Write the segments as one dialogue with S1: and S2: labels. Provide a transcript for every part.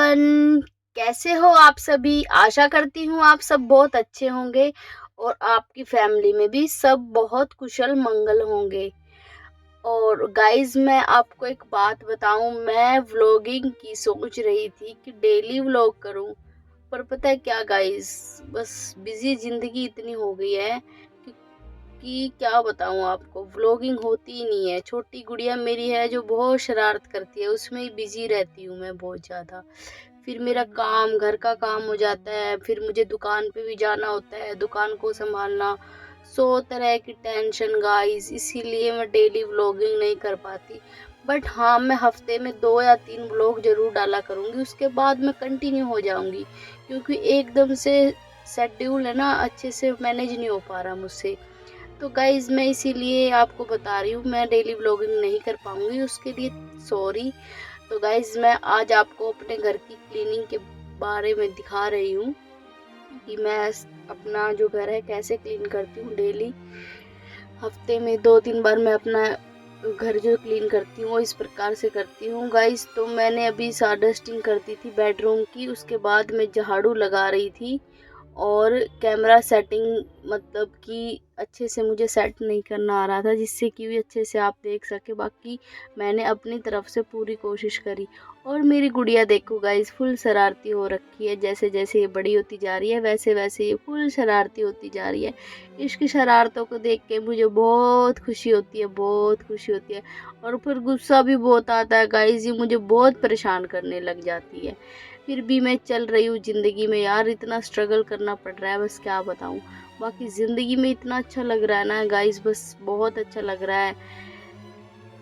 S1: Everyone, कैसे हो आप सभी। आशा करती हूँ आप सब बहुत अच्छे होंगे और आपकी फैमिली में भी सब बहुत कुशल मंगल होंगे। और गाइस, मैं आपको एक बात बताऊं, मैं व्लॉगिंग की सोच रही थी कि डेली व्लॉग करूं। पर पता है क्या गाइस, बस बिजी जिंदगी इतनी हो गई है कि क्या बताऊं आपको, व्लॉगिंग होती ही नहीं है। छोटी गुड़िया मेरी है जो बहुत शरारत करती है, उसमें ही बिजी रहती हूँ मैं बहुत ज़्यादा। फिर मेरा काम, घर का काम हो जाता है, फिर मुझे दुकान पे भी जाना होता है, दुकान को संभालना, 100 तरह की टेंशन गाइस, इसीलिए मैं डेली व्लॉगिंग नहीं कर पाती। बट हाँ, मैं हफ्ते में 2 या 3 व्लॉग जरूर डाला करूँगी, उसके बाद मैं कंटिन्यू हो जाऊँगी, क्योंकि एकदम से शेड्यूल है ना, अच्छे से मैनेज नहीं हो पा रहा मुझसे। तो गाइज़, मैं इसीलिए आपको बता रही हूँ, मैं डेली व्लॉगिंग नहीं कर पाऊँगी, उसके लिए सॉरी। तो गाइज़, मैं आज आपको अपने घर की क्लीनिंग के बारे में दिखा रही हूँ कि मैं अपना जो घर है कैसे क्लीन करती हूँ डेली। हफ्ते में 2-3 बार मैं अपना घर जो क्लीन करती हूँ वो इस प्रकार से करती हूँ गाइज़। तो मैंने अभी डस्टिंग कर दी थी बेडरूम की, उसके बाद मैं झाड़ू लगा रही थी और कैमरा सेटिंग, मतलब कि अच्छे से मुझे सेट नहीं करना आ रहा था जिससे कि भी अच्छे से आप देख सके। बाकी मैंने अपनी तरफ से पूरी कोशिश करी। और मेरी गुड़िया देखो गाइस, फुल शरारती हो रखी है। जैसे जैसे ये बड़ी होती जा रही है वैसे वैसे ये फुल शरारती होती जा रही है। इसकी शरारतों को देख के मुझे बहुत खुशी होती है, बहुत खुशी होती है। और फिर गुस्सा भी बहुत आता है गाइस, ये मुझे बहुत परेशान करने लग जाती है। फिर भी मैं चल रही हूँ ज़िंदगी में यार, इतना स्ट्रगल करना पड़ रहा है, बस क्या बताऊँ। बाकी ज़िंदगी में इतना अच्छा लग रहा है ना गाइस, बस बहुत अच्छा लग रहा है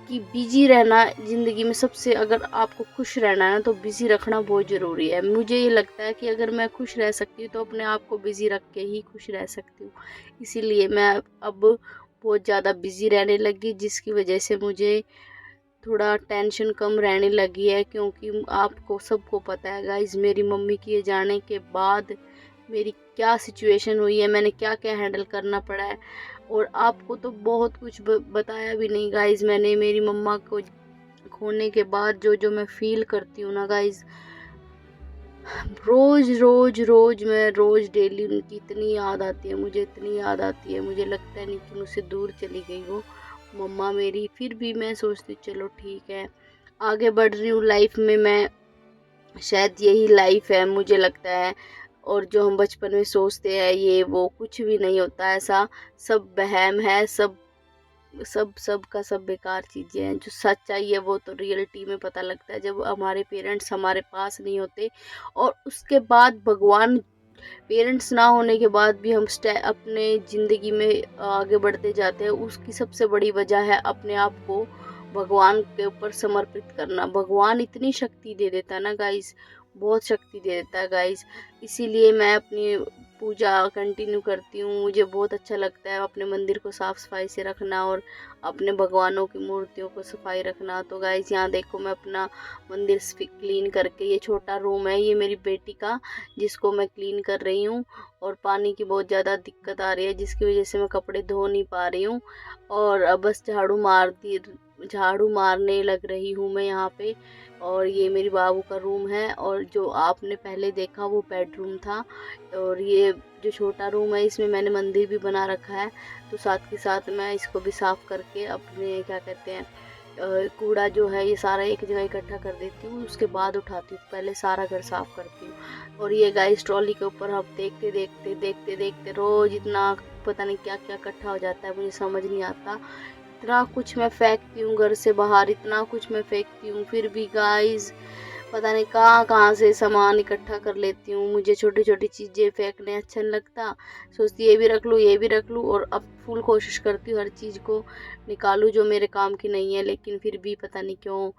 S1: कि बिजी रहना ज़िंदगी में सबसे, अगर आपको खुश रहना है ना तो बिजी रखना बहुत ज़रूरी है। मुझे ये लगता है कि अगर मैं खुश रह सकती हूँ तो अपने आप को बिजी रख के ही खुश रह सकती हूँ। इसीलिए मैं अब बहुत ज़्यादा बिजी रहने लगी, जिसकी वजह से मुझे थोड़ा टेंशन कम रहने लगी है। क्योंकि आपको सबको पता है गाइस, मेरी मम्मी के जाने के बाद मेरी क्या सिचुएशन हुई है, मैंने क्या क्या हैंडल करना पड़ा है। और आपको तो बहुत कुछ बताया भी नहीं गाइस मैंने। मेरी मम्मा को खोने के बाद जो जो मैं फील करती हूँ ना गाइस, रोज रोज रोज मैं रोज डेली उनकी इतनी याद आती है, मुझे इतनी याद आती है, मुझे लगता है नहीं कि मुझसे दूर चली गई वो मम्मा मेरी। फिर भी मैं सोचती चलो ठीक है, आगे बढ़ रही हूँ लाइफ में मैं, शायद यही लाइफ है मुझे लगता है। और जो हम बचपन में सोचते हैं ये वो कुछ भी नहीं होता ऐसा, सब वहम है, सब सब सब का सब बेकार चीज़ें हैं। जो सच्चाई है वो तो रियलिटी में पता लगता है जब हमारे पेरेंट्स हमारे पास नहीं होते। और उसके बाद भगवान, पेरेंट्स ना होने के बाद भी हम अपने ज़िंदगी में आगे बढ़ते जाते हैं, उसकी सबसे बड़ी वजह है अपने आप को भगवान के ऊपर समर्पित करना। भगवान इतनी शक्ति दे देता है ना गाइस, बहुत शक्ति दे देता है गाइस। इसीलिए मैं अपनी पूजा कंटिन्यू करती हूँ। मुझे बहुत अच्छा लगता है अपने मंदिर को साफ़ सफाई से रखना और अपने भगवानों की मूर्तियों को सफाई रखना। तो गाइस, यहाँ देखो मैं अपना मंदिर क्लीन करके, ये छोटा रूम है ये मेरी बेटी का, जिसको मैं क्लीन कर रही हूँ। और पानी की बहुत ज़्यादा दिक्कत आ रही है जिसकी वजह से मैं कपड़े धो नहीं पा रही हूँ। और अब बस झाड़ू मारने लग रही हूँ मैं यहाँ पे। और ये मेरी बाबू का रूम है, और जो आपने पहले देखा वो बेडरूम था। और ये जो छोटा रूम है इसमें मैंने मंदिर भी बना रखा है। तो साथ के साथ मैं इसको भी साफ़ करके अपने क्या कहते हैं, कूड़ा जो है ये सारा एक जगह इकट्ठा कर देती हूँ, उसके बाद उठाती हूँ, पहले सारा घर साफ़ करती हूँ। और ये गाइस, ट्रॉली के ऊपर हम देखते देखते देखते देखते रोज़ इतना पता नहीं क्या क्या इकट्ठा हो जाता है, मुझे समझ नहीं आता। इतना कुछ मैं फेंकती हूँ घर से बाहर, इतना कुछ मैं फेंकती हूँ, फिर भी गाइस पता नहीं कहाँ कहाँ से सामान इकट्ठा कर लेती हूँ। मुझे छोटी छोटी चीज़ें फेंकने अच्छा नहीं लगता, सोचती ये भी रख लूँ ये भी रख लूँ, और अब फुल कोशिश करती हूँ हर चीज़ को निकालूँ जो मेरे काम की नहीं है, लेकिन फिर भी पता नहीं क्यों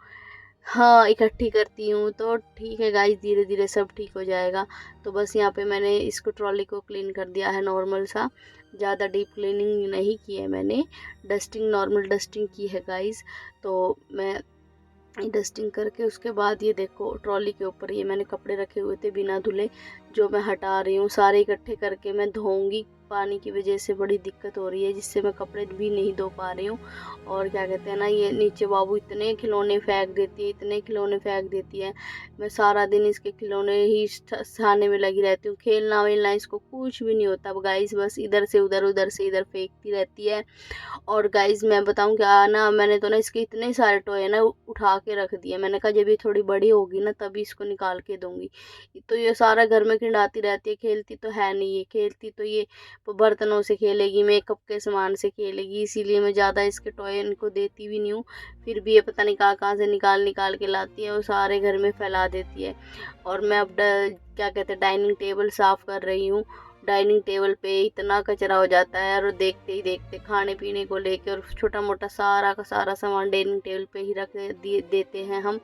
S1: हाँ इकट्ठी करती हूँ। तो ठीक है गाइस, धीरे धीरे सब ठीक हो जाएगा। तो बस यहाँ पे मैंने इसको ट्रॉली को क्लीन कर दिया है नॉर्मल सा, ज़्यादा डीप क्लीनिंग नहीं की है मैंने, डस्टिंग नॉर्मल डस्टिंग की है गाइस। तो मैं डस्टिंग करके उसके बाद ये देखो ट्रॉली के ऊपर ये मैंने कपड़े रखे हुए थे बिना धुले, जो मैं हटा रही हूँ, सारे इकट्ठे करके मैं धोऊंगी पानी की वजह से बड़ी दिक्कत हो रही है, जिससे मैं कपड़े भी नहीं धो पा रही हूँ। और क्या कहते हैं ना, ये नीचे बाबू इतने खिलौने फेंक देती है, इतने खिलौने फेंक देती है। मैं सारा दिन इसके खिलौने ही सहाने में लगी रहती हूँ, खेलना वेलना इसको कुछ भी नहीं होता गाइस, बस इधर से उधर उधर से इधर फेंकती रहती है। और गाइज मैं बताऊं क्या ना, मैंने तो ना इसके इतने सारे टॉय ना उठा के रख दिए। मैंने कहा जब ये थोड़ी बड़ी होगी ना तभी इसको निकाल के दूंगी। तो ये सारा घर में खिंडाती रहती है, खेलती तो है नहीं, ये खेलती तो ये बर्तनों से खेलेगी, मेकअप के सामान से खेलेगी, इसीलिए मैं ज़्यादा इसके टॉय इनको देती भी नहीं हूँ। फिर भी ये पता नहीं कहाँ कहाँ से निकाल निकाल के लाती है और सारे घर में फैला देती है। और मैं अब क्या कहते हैं, डाइनिंग टेबल साफ़ कर रही हूँ। डाइनिंग टेबल पे इतना कचरा हो जाता है, और देखते ही देखते खाने पीने को लेके और छोटा मोटा सारा का सारा सामान डाइनिंग टेबल पे ही रख देते हैं हम।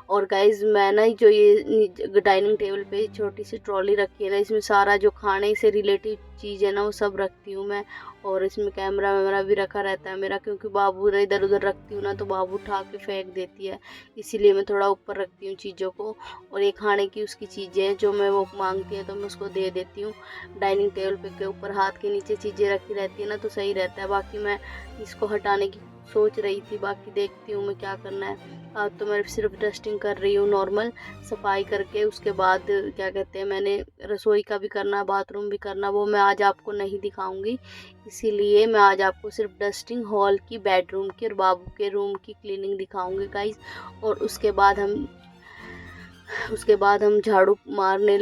S1: और गाइज मैं ना जो ये डाइनिंग टेबल पे छोटी सी ट्रॉली रखी है ना, इसमें सारा जो खाने से रिलेटेड चीज़ है ना वो सब रखती हूँ मैं। और इसमें कैमरा वैमरा भी रखा रहता है मेरा, क्योंकि बाबू इधर उधर रखती हूँ ना तो बाबू उठा के फेंक देती है, इसीलिए मैं थोड़ा ऊपर रखती हूँ चीज़ों को। और ये खाने की उसकी चीज़ें हैं, जो मैं वो मांगती है तो मैं उसको दे देती हूँ। डाइनिंग टेबल पे के ऊपर हाथ के नीचे चीज़ें रखी रहती है ना तो सही रहता है। बाकी मैं इसको हटाने की सोच रही थी, बाकी देखती हूँ मैं क्या करना है। आज तो मैं सिर्फ डस्टिंग कर रही हूँ नॉर्मल, सफाई करके उसके बाद क्या कहते हैं, मैंने रसोई का भी करना, बाथरूम भी करना, वो मैं आज आपको नहीं दिखाऊंगी। इसीलिए मैं आज आपको सिर्फ डस्टिंग, हॉल की, बेडरूम की और बाबू के रूम की क्लीनिंग दिखाऊंगी गाइस। और उसके बाद हम झाड़ू मारने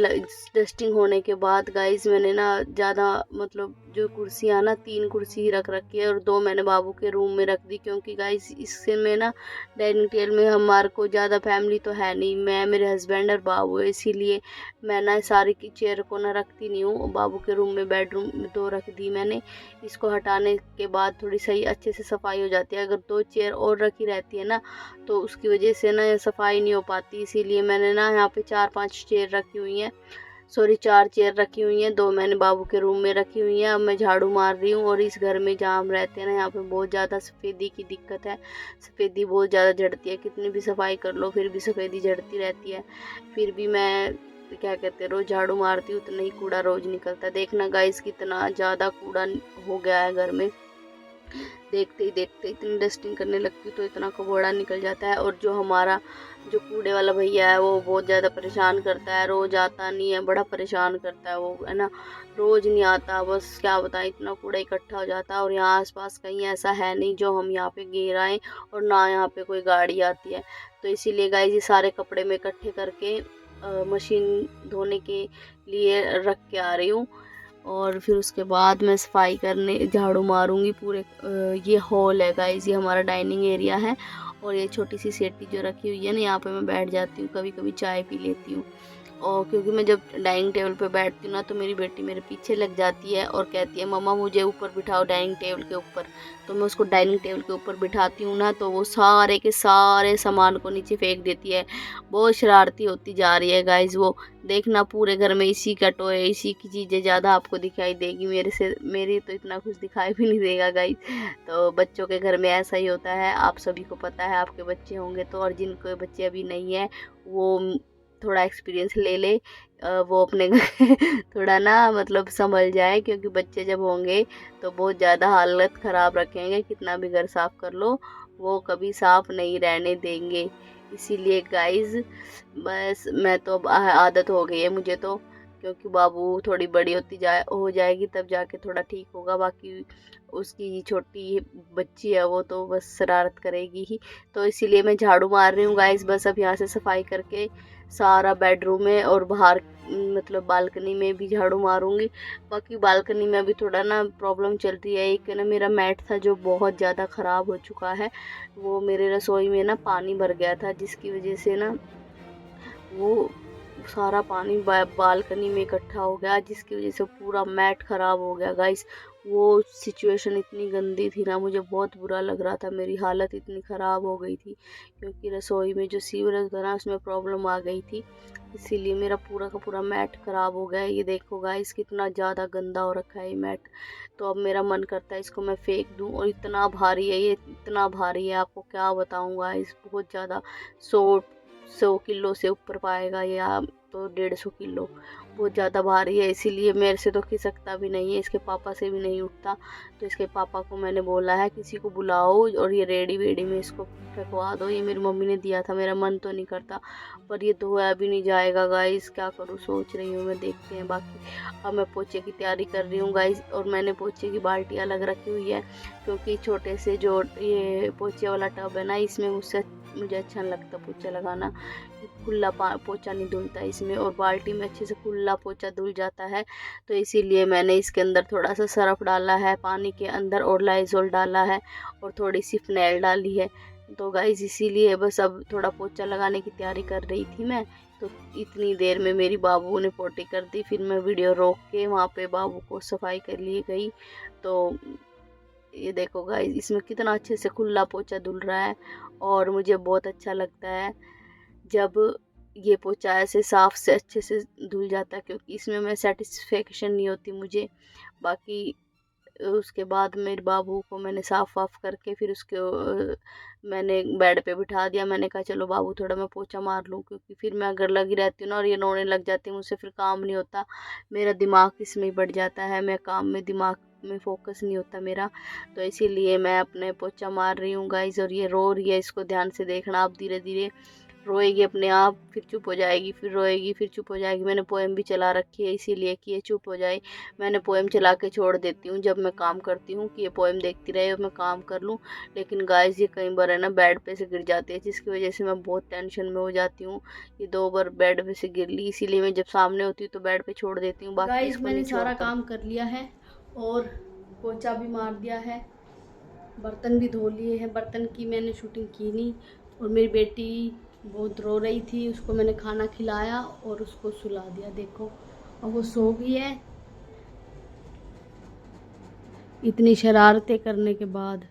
S1: डस्टिंग होने के बाद गाइस मैंने ना ज़्यादा मतलब जो कुर्सियाँ ना 3 कुर्सी ही रख रखी है और 2 मैंने बाबू के रूम में रख दी, क्योंकि गाइस इससे में ना डाइनिंग टेबल में हमारे को ज़्यादा फैमिली तो है नहीं, मैं, मेरे हस्बैंड और बाबू है, इसीलिए मैं ना सारी की चेयर को ना रखती नहीं हूँ। बाबू के रूम में, बेडरूम में 2 रख दी मैंने। इसको हटाने के बाद थोड़ी सही अच्छे से सफाई हो जाती है। अगर 2 चेयर और रखी रहती है ना तो उसकी वजह से ना सफाई नहीं हो पाती, इसीलिए मैंने ना यहाँ पे 4-5 चेयर रखी हुई हैं, सॉरी 4 चेयर रखी हुई हैं, 2 मैंने बाबू के रूम में रखी हुई हैं। अब मैं झाड़ू मार रही हूँ। और इस घर में जहाँ हम रहते हैं ना, यहाँ पे बहुत ज़्यादा सफ़ेदी की दिक्कत है, सफ़ेदी बहुत ज़्यादा झड़ती है, कितनी भी सफाई कर लो फिर भी सफ़ेदी झड़ती रहती है। फिर भी मैं क्या कहते हैं, रोज़ झाड़ू मारती हूँ, उतना ही कूड़ा रोज़ निकलता है। देखना गाइस कितना ज़्यादा कूड़ा हो गया है घर में, देखते ही देखते इतनी डस्टिंग करने लगती तो इतना कबाड़ा निकल जाता है। और जो हमारा जो कूड़े वाला भैया है वो बहुत ज़्यादा परेशान करता है, रोज़ आता नहीं है, बड़ा परेशान करता है वो, है ना, रोज़ नहीं आता, बस क्या बताएं इतना कूड़ा इकट्ठा हो जाता है। और यहाँ आसपास कहीं ऐसा है नहीं जो हम यहाँ पे गिराएं, और ना यहाँ पे कोई गाड़ी आती है। तो इसीलिए गाइस ये सारे कपड़े में इकट्ठे करके मशीन धोने के लिए रख के आ रही हूँ। और फिर उसके बाद मैं सफाई करने झाड़ू मारूंगी पूरे। ये हॉल है गाइस, ये हमारा डाइनिंग एरिया है। और ये छोटी सी सेटी जो रखी हुई है ना, यहाँ पे मैं बैठ जाती हूँ, कभी कभी चाय पी लेती हूँ। और क्योंकि मैं जब डाइनिंग टेबल पे बैठती हूँ ना तो मेरी बेटी मेरे पीछे लग जाती है और कहती है मम्मा मुझे ऊपर बिठाओ डाइनिंग टेबल के ऊपर। तो मैं उसको डाइनिंग टेबल के ऊपर बिठाती हूँ ना तो वो सारे के सारे सामान को नीचे फेंक देती है। बहुत शरारती होती जा रही है गाइज वो। देखना पूरे घर में इसी का टॉय, इसी की चीज़ें ज़्यादा आपको दिखाई देगी, मेरी तो इतना कुछ दिखाई भी नहीं देगा गाइज। तो बच्चों के घर में ऐसा ही होता है, आप सभी को पता है, आपके बच्चे होंगे तो, और जिनके बच्चे अभी नहीं है वो थोड़ा एक्सपीरियंस ले ले, वो अपने थोड़ा ना मतलब संभल जाए, क्योंकि बच्चे जब होंगे तो बहुत ज़्यादा हालत ख़राब रखेंगे, कितना भी घर साफ़ कर लो वो कभी साफ़ नहीं रहने देंगे। इसीलिए गाइज़ बस मैं तो अब आदत हो गई है मुझे तो, क्योंकि बाबू थोड़ी बड़ी हो जाएगी तब जाके थोड़ा ठीक होगा। बाकी उसकी छोटी बच्ची है वो तो बस शरारत करेगी ही। तो इसीलिए मैं झाड़ू मार रही हूँ गाइस, बस अब यहाँ से सफाई करके सारा बेडरूम में और बाहर मतलब बालकनी में भी झाड़ू मारूंगी। बाकी बालकनी में अभी थोड़ा ना प्रॉब्लम चल रही है, एक ना मेरा मैट था जो बहुत ज़्यादा ख़राब हो चुका है, वो मेरे रसोई में ना पानी भर गया था, जिसकी वजह से ना वो सारा पानी बालकनी में इकट्ठा हो गया, जिसकी वजह से पूरा मैट ख़राब हो गया गाइस। वो सिचुएशन इतनी गंदी थी ना, मुझे बहुत बुरा लग रहा था, मेरी हालत इतनी ख़राब हो गई थी, क्योंकि रसोई में जो सीवरेज था ना उसमें प्रॉब्लम आ गई थी, इसीलिए मेरा पूरा का पूरा मैट ख़राब हो गया। ये देखो गाइस कितना ज़्यादा गंदा हो रखा है ये मैट। तो अब मेरा मन करता है इसको मैं फेंक दूँ, और इतना भारी है ये, इतना भारी है आपको क्या बताऊँ गाइस, बहुत ज़्यादा। 100 किलो से ऊपर पाएगा या तो 150 किलो, बहुत ज़्यादा भारी है, इसीलिए मेरे से तो खिसकता भी नहीं है, इसके पापा से भी नहीं उठता। तो इसके पापा को मैंने बोला है किसी को बुलाओ और ये रेडी वेडी में इसको फेंकवा दो। ये मेरी मम्मी ने दिया था, मेरा मन तो नहीं करता पर ये धोया भी नहीं जाएगा गाइस, क्या करूँ सोच रही हूँ मैं, देखते हैं। बाकी अब मैं पोछे की तैयारी कर रही हूँ गाइस, और मैंने पोछे की बाल्टी अलग रखी हुई है क्योंकि छोटे से जो ये पोछे वाला टब है ना, इसमें मुझे अच्छा नहीं लगता पोछा लगाना, खुला पोछा नहीं धुलता इसमें, और बाल्टी में अच्छे से खुला पोछा धुल जाता है। तो इसीलिए मैंने इसके अंदर थोड़ा सा सरफ डाला है पानी के अंदर, और लाइजोल डाला है, और थोड़ी सी फिनाइल डाली है। तो गाइस इसीलिए बस अब थोड़ा पोछा लगाने की तैयारी कर रही थी मैं। तो इतनी देर में मेरी बाबू ने पोटी कर दी, फिर मैं वीडियो रोक के वहाँ पे बाबू को सफाई कर लिए गई। तो ये देखो गाइस, इसमें कितना अच्छे से खुला पोछा धुल रहा है, और मुझे बहुत अच्छा लगता है जब ये पोछा ऐसे साफ से अच्छे से धुल जाता है, क्योंकि इसमें मैं सेटिस्फेक्शन नहीं होती मुझे। बाकी उसके बाद मेरे बाबू को मैंने साफ़ वाफ करके फिर उसके मैंने बेड पे बिठा दिया। मैंने कहा चलो बाबू थोड़ा मैं पोछा मार लूँ, क्योंकि फिर मैं अगर लगी रहती हूँ ना और ये रोने लग जाती है, मुझसे फिर काम नहीं होता, मेरा दिमाग इसमें ही बढ़ जाता है, मैं काम में दिमाग में फोकस नहीं होता मेरा। तो इसीलिए मैं अपने पोछा मार रही हूँ गाइस। और ये रो रही है, इसको ध्यान से देखना आप, धीरे धीरे रोएगी अपने आप, फिर चुप हो जाएगी, फिर रोएगी, फिर चुप हो जाएगी। मैंने पोएम भी चला रखी है इसीलिए कि ये चुप हो जाए। मैंने पोएम चला के छोड़ देती हूँ जब मैं काम करती हूँ कि ये पोएम देखती रहे और मैं काम कर लूँ। लेकिन गाइस ये कई बार है ना बेड पे से गिर जाती है, जिसकी वजह से मैं बहुत टेंशन में हो जाती हूँ। ये 2 बार बेड पे से गिर ली, इसीलिए मैं जब सामने होती हूँ तो बेड पे छोड़ देती हूँ। बाकी
S2: गाइस मैंने सारा काम कर लिया है और पोछा भी मार दिया है, बर्तन भी धो लिए हैं। बर्तन की मैंने शूटिंग की नहीं, और मेरी बेटी बहुत रो रही थी, उसको मैंने खाना खिलाया और उसको सुला दिया, देखो और वो सो गई है इतनी शरारतें करने के बाद।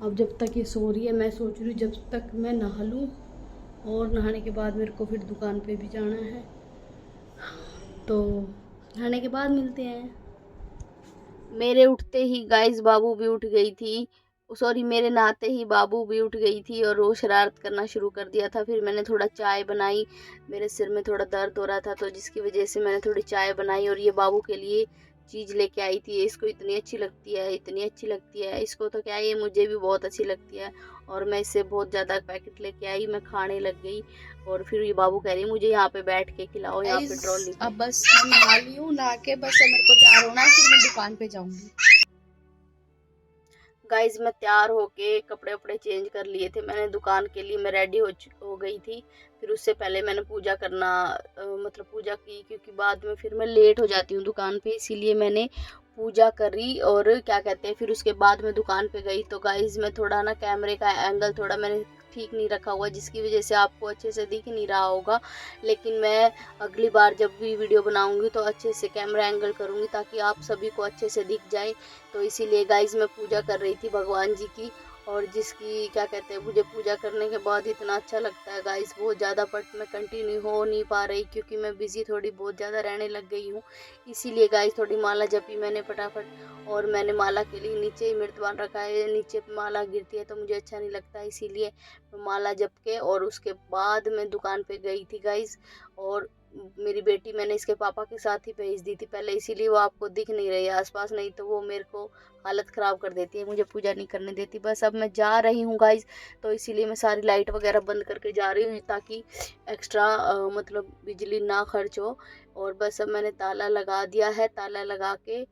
S2: अब जब तक ये सो रही है मैं सोच रही हूँ जब तक मैं नहा लूँ, और नहाने के बाद मेरे को फिर दुकान पे भी जाना है, तो नहाने के बाद मिलते हैं।
S1: मेरे उठते ही गाइस बाबू भी उठ गई थी, सॉरी मेरे नहाते ही बाबू भी उठ गई थी और वो शरारत करना शुरू कर दिया था। फिर मैंने थोड़ा चाय बनाई, मेरे सिर में थोड़ा दर्द हो रहा था तो जिसकी वजह से मैंने थोड़ी चाय बनाई, और ये बाबू के लिए चीज़ लेके आई थी। इसको इतनी अच्छी लगती है, इतनी अच्छी लगती है, इसको तो क्या है, ये मुझे भी बहुत अच्छी लगती है, और मैं इससे बहुत ज़्यादा पैकेट लेके आई, मैं खाने लग गई। और फिर ये बाबू कह रही मुझे यहाँ पे बैठ के खिलाओ, यहाँ पे ट्रॉली पे।
S2: अब बस मैं नहा ली हूँ, नहा के बस मेरे को तैयार होना है, फिर मैं दुकान पे जाऊंगी।
S1: गाइज मैं तैयार होके कपड़े वपड़े चेंज कर लिए थे, मैंने दुकान के लिए मैं रेडी हो गई थी। फिर उससे पहले मैंने पूजा करना मतलब पूजा की, क्योंकि बाद में फिर मैं लेट हो जाती हूँ दुकान पे, इसीलिए मैंने पूजा करी और क्या कहते हैं फिर उसके बाद मैं दुकान पे गई। तो गाइज मैं थोड़ा ना कैमरे का एंगल थोड़ा मैंने ठीक नहीं रखा हुआ, जिसकी वजह से आपको अच्छे से दिख नहीं रहा होगा, लेकिन मैं अगली बार जब भी वीडियो बनाऊंगी तो अच्छे से कैमरा एंगल करूंगी ताकि आप सभी को अच्छे से दिख जाए। तो इसीलिए गाइज मैं पूजा कर रही थी भगवान जी की, और जिसकी क्या कहते हैं मुझे पूजा करने के बाद इतना अच्छा लगता है गाइस बहुत ज़्यादा, बट मैं कंटिन्यू हो नहीं पा रही क्योंकि मैं बिज़ी थोड़ी बहुत ज़्यादा रहने लग गई हूँ। इसीलिए गाइस थोड़ी माला जपी मैंने फटाफट, और मैंने माला के लिए नीचे ही मृतबान रखा है, नीचे माला गिरती है तो मुझे अच्छा नहीं लगता, इसीलिए मैं माला जप के और उसके बाद मैं दुकान पे गई थी गाइस। और मेरी बेटी मैंने इसके पापा के साथ ही भेज दी थी पहले, इसीलिए वो आपको दिख नहीं रही है आसपास, नहीं तो वो मेरे को हालत ख़राब कर देती है, मुझे पूजा नहीं करने देती। बस अब मैं जा रही हूँ गाइस, तो इसीलिए मैं सारी लाइट वगैरह बंद करके जा रही हूँ ताकि एक्स्ट्रा मतलब बिजली ना खर्च हो। और बस अब मैंने ताला लगा दिया है, ताला लगा के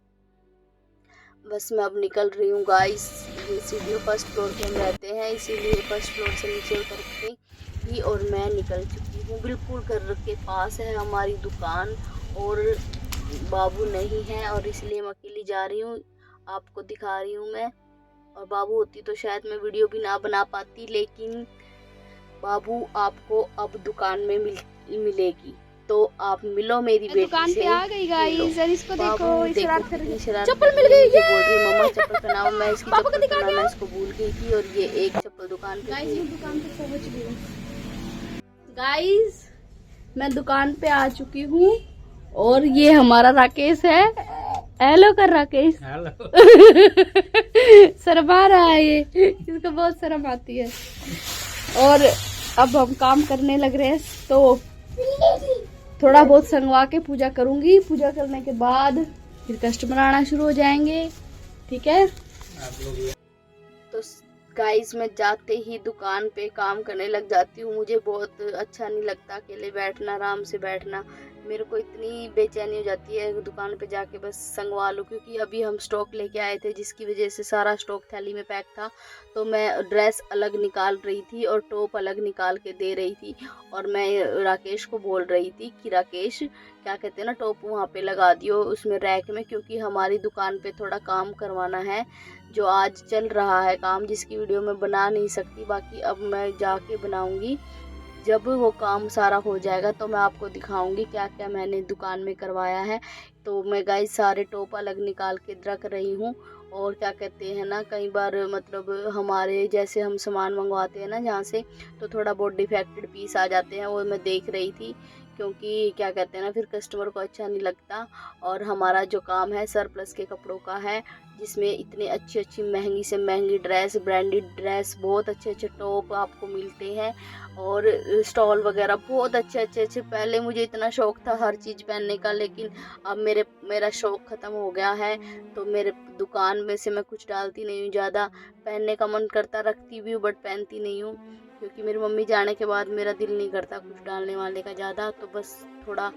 S1: बस मैं अब निकल रही हूँ गाइस। ये सीढ़ियों फर्स्ट फ्लोर पे हम रहते हैं, इसीलिए फर्स्ट फ्लोर से नीचे उतर के ही और मैं निकल चुकी हूँ। बिल्कुल घर के पास है हमारी दुकान, और बाबू नहीं है और इसलिए मैं अकेली जा रही हूँ, आपको दिखा रही हूँ मैं। और बाबू होती तो शायद मैं वीडियो भी ना बना पाती, लेकिन बाबू आपको अब दुकान में मिलेगी, तो आप मिलो मेरी बेटी
S2: दुकान
S1: से।
S2: पे आ गई गाइस, और इसको देखो शरारत कर रही है।
S1: चप्पल मिल गई, बोल रही है मम्मा चप्पल पहनाओ, मैं इसकी चप्पल पहनाना इसको भूल गई थी, और ये एक चप्पल दुकान पे
S2: गाइस मैं दुकान पे पहुंच गई हूँ। गाइस मैं दुकान पे आ चुकी हूँ, और ये हमारा राकेश है। हेलो कर राकेश। हेलो। शर्मा रहा है ये, इसको बहुत शर्म आती है। और अब हम काम करने लग रहे हैं, तो थोड़ा बहुत संगवा के पूजा करूंगी। पूजा करने के बाद फिर कस्टमर आना शुरू हो जाएंगे, ठीक है। तो गाइस मैं जाते ही दुकान पे काम करने लग जाती हूँ। मुझे बहुत अच्छा नहीं लगता अकेले बैठना, आराम से बैठना। मेरे को इतनी बेचैनी हो जाती है दुकान पे जाके बस संगवा लूँ, क्योंकि अभी हम स्टॉक लेके आए थे जिसकी वजह से सारा स्टॉक थैली में पैक था। तो मैं ड्रेस अलग निकाल रही थी और टॉप अलग निकाल के दे रही थी, और मैं राकेश को बोल रही थी कि राकेश क्या कहते हैं ना, टॉप वहाँ पे लगा दियो उसमें रैक में, क्योंकि हमारी दुकान पे थोड़ा काम करवाना है जो आज चल रहा है काम, जिसकी वीडियो मैं बना नहीं सकती। बाकी अब मैं जाके बनाऊंगी, जब वो काम सारा हो जाएगा तो मैं आपको दिखाऊंगी क्या क्या मैंने दुकान में करवाया है। तो मैं गाइस सारे टॉप अलग निकाल के रख रही हूँ। और क्या कहते हैं ना, कई बार मतलब हमारे जैसे हम सामान मंगवाते हैं ना जहाँ से, तो थोड़ा बहुत डिफेक्टेड पीस आ जाते हैं, वो मैं देख रही थी, क्योंकि क्या कहते हैं ना फिर कस्टमर को अच्छा नहीं लगता। और हमारा जो काम है सरप्लस के कपड़ों का है, जिसमें इतने अच्छी अच्छी महंगी से महंगी ड्रेस, ब्रांडेड ड्रेस, बहुत अच्छे अच्छे टॉप आपको मिलते हैं, और स्टॉल वगैरह बहुत अच्छे अच्छे। पहले मुझे इतना शौक था हर चीज़ पहनने का, लेकिन अब मेरा शौक ख़त्म हो गया है। तो मेरे दुकान में से मैं कुछ डालती नहीं हूँ ज़्यादा। पहनने का मन करता रखती भी हूँ, बट पहनती नहीं हूँ, क्योंकि मेरी मम्मी जाने के बाद मेरा दिल नहीं करता कुछ डालने वाले का ज़्यादा। तो बस थोड़ा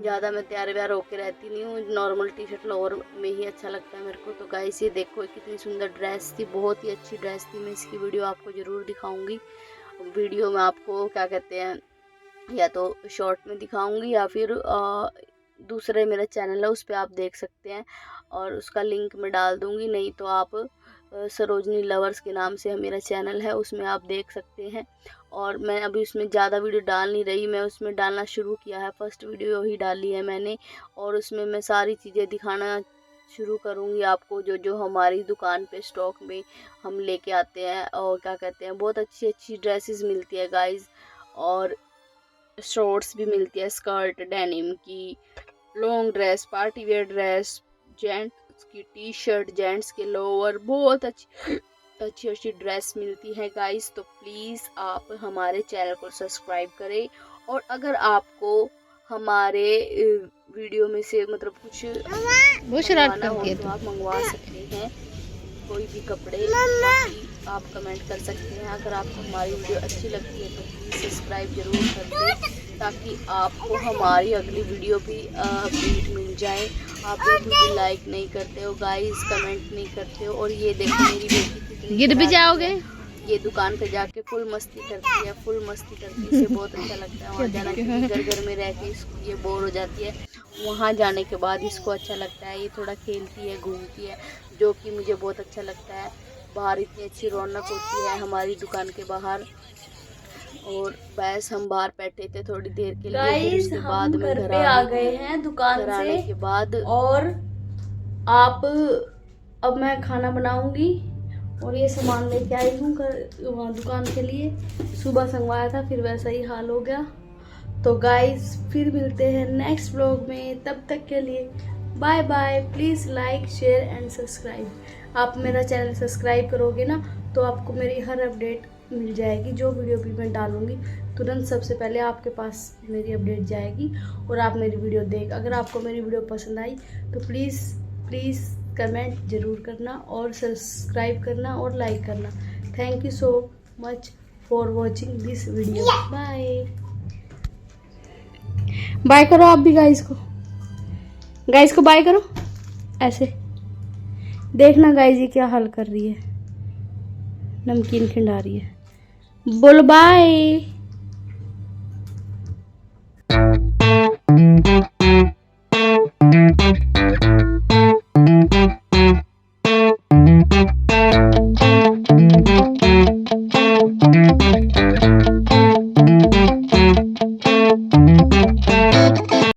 S2: ज़्यादा मैं तैयार व्यार होके रहती नहीं हूँ, नॉर्मल टी शर्ट लोअर में ही अच्छा लगता है मेरे को। तो गाइस ये देखो कितनी सुंदर ड्रेस थी, बहुत ही अच्छी ड्रेस थी। मैं इसकी वीडियो आपको ज़रूर दिखाऊंगी। वीडियो में आपको क्या कहते हैं, या तो शॉर्ट में दिखाऊंगी या फिर दूसरे मेरा चैनल है उस पर आप देख सकते हैं, और उसका लिंक मैं डाल दूंगी। नहीं तो आप सरोजनी लवर्स के नाम से मेरा चैनल है, उसमें आप देख सकते हैं। और मैं अभी उसमें ज़्यादा वीडियो डाल नहीं रही, मैं उसमें डालना शुरू किया है, फर्स्ट वीडियो ही डाली है मैंने, और उसमें मैं सारी चीज़ें दिखाना शुरू करूँगी आपको, जो जो हमारी दुकान पे स्टॉक में हम लेके आते हैं। और क्या कहते हैं, बहुत अच्छी अच्छी ड्रेसेस मिलती है गाइस, और शॉर्ट्स भी मिलती है, स्कर्ट डेनिम की, long dress, party wear dress, gents की टी शर्ट, जेंट्स के लोअर, बहुत अच्छी अच्छी अच्छी ड्रेस मिलती है गाइस। तो प्लीज़ आप हमारे चैनल को सब्सक्राइब करें, और अगर आपको हमारे वीडियो में से मतलब कुछ मंगवाना हो तो आप मंगवा सकते हैं कोई भी कपड़े, आप कमेंट कर सकते हैं। अगर आपको हमारी वीडियो अच्छी लगती है तो प्लीज़ सब्सक्राइब ज़रूर कर दें, ताकि आपको हमारी अगली वीडियो भी अपडेट मिल जाए। आप बिल्कुल भी लाइक नहीं करते हो गाइस, कमेंट नहीं करते हो। और ये देखो मेरी बेटी कितनी
S1: गिर भी जाओगे।
S2: ये दुकान पे जाके फुल मस्ती करती है, फुल मस्ती करती है, इसे बहुत अच्छा लगता है वहाँ जाना, क्योंकि घर घर में रह के इसको ये बोर हो जाती है। वहाँ जाने के बाद इसको अच्छा लगता है, ये थोड़ा खेलती है, घूमती है, जो कि मुझे बहुत अच्छा लगता है। बाहर इतनी अच्छी रौनक होती है हमारी दुकान के बाहर, और बस हम बाहर बैठे थे थोड़ी देर के लिए, फिर उसके बाद में घर
S1: आ गए हैं दुकान
S2: घर आने के बाद
S1: और आप अब मैं खाना बनाऊंगी, और ये सामान लेके आई हूँ वहाँ दुकान के लिए। सुबह संगवाया था, फिर वैसा ही हाल हो गया। तो गाइस फिर मिलते हैं नेक्स्ट व्लॉग में, तब तक के लिए bye bye. Please like share and subscribe. आप मेरा चैनल सब्सक्राइब करोगे ना तो आपको मेरी हर अपडेट मिल जाएगी, जो वीडियो भी मैं डालूंगी तुरंत सबसे पहले आपके पास मेरी अपडेट जाएगी, और आप मेरी वीडियो अगर आपको मेरी वीडियो पसंद आई तो प्लीज़ कमेंट ज़रूर करना, और सब्सक्राइब करना, और लाइक करना। Thank you so much for watching this video. Bye bye करो आप भी गाइस को बाय करो, ऐसे देखना गाइस ये क्या हाल कर रही है, नमकीन खिंडा रही है। बोलो बाय।